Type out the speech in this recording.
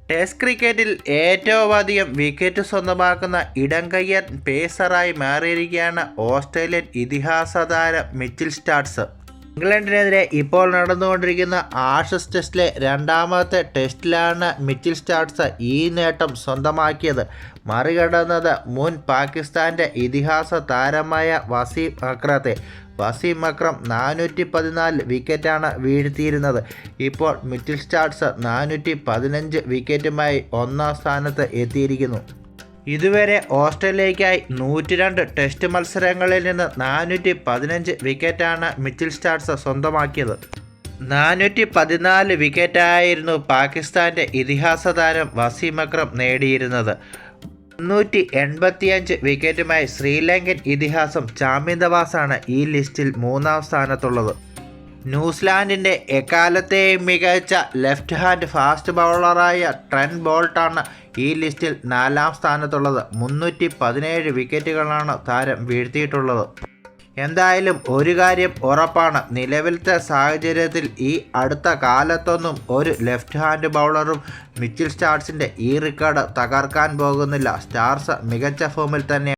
Test ക്രിക്കറ്റിൽ ഏറ്റവും അധികം വിക്കറ്റ് സ്വന്തമാക്കുന്ന ഇടംകയ്യൻ പേസറായി മാറിയിരിക്കുകയാണ് ഓസ്ട്രേലിയൻ ഇതിഹാസ താരം മിച്ചൽ സ്റ്റാർക്സ്. ഇംഗ്ലണ്ടിനെതിരെ ഇപ്പോൾ നടന്നുകൊണ്ടിരിക്കുന്ന ആഷസ് ടെസ്റ്റിലെ രണ്ടാമത്തെ ടെസ്റ്റിലാണ് മിച്ചൽ സ്റ്റാർക്സ് ഈ നേട്ടം സ്വന്തമാക്കിയത്. മറികടന്നത് മുൻ പാകിസ്ഥാൻ്റെ ഇതിഹാസ താരമായ വസീം അക്രത്തെ. വസീം അക്രം 414 വിക്കറ്റാണ് വീഴ്ത്തിയിരുന്നത്. ഇപ്പോൾ മിച്ചൽ സ്റ്റാർക്സ് 415 വിക്കറ്റുമായി ഒന്നാം സ്ഥാനത്ത് എത്തിയിരിക്കുന്നു. ഇതുവരെ ഓസ്ട്രേലിയയ്ക്കായി 102 ടെസ്റ്റ് മത്സരങ്ങളിൽ നിന്ന് 415 വിക്കറ്റാണ് മിച്ചൽ സ്റ്റാർക്സ് സ്വന്തമാക്കിയത്. 414 വിക്കറ്റായിരുന്നു പാകിസ്ഥാൻ്റെ ഇതിഹാസ താരം വസീം അക്രം നേടിയിരുന്നത്. 385 വിക്കറ്റുമായി ശ്രീലങ്കൻ ഇതിഹാസം ചാമ്പ്യൻ ദവാസാണ് ഈ ലിസ്റ്റിൽ മൂന്നാം സ്ഥാനത്തുള്ളത്. ന്യൂസിലാൻഡിൻ്റെ എക്കാലത്തെയും മികച്ച ലെഫ്റ്റ് ഹാൻഡ് ഫാസ്റ്റ് ബൗളറായ ട്രെൻറ്റ് ബോൾട്ടാണ് ഈ ലിസ്റ്റിൽ നാലാം സ്ഥാനത്തുള്ളത്. 317 വിക്കറ്റുകളാണ് താരം വീഴ്ത്തിയിട്ടുള്ളത്. എന്തായാലും ഒരു കാര്യം ഉറപ്പാണ്, നിലവിലത്തെ സാഹചര്യത്തിൽ ഈ അടുത്ത കാലത്തൊന്നും ഒരു ലെഫ്റ്റ് ഹാൻഡ് ബൗളറും മിച്ചൽ സ്റ്റാർക്സിൻ്റെ ഈ റെക്കോർഡ് തകർക്കാൻ പോകുന്നില്ല. സ്റ്റാർക്സ് മികച്ച ഫോമിൽ തന്നെ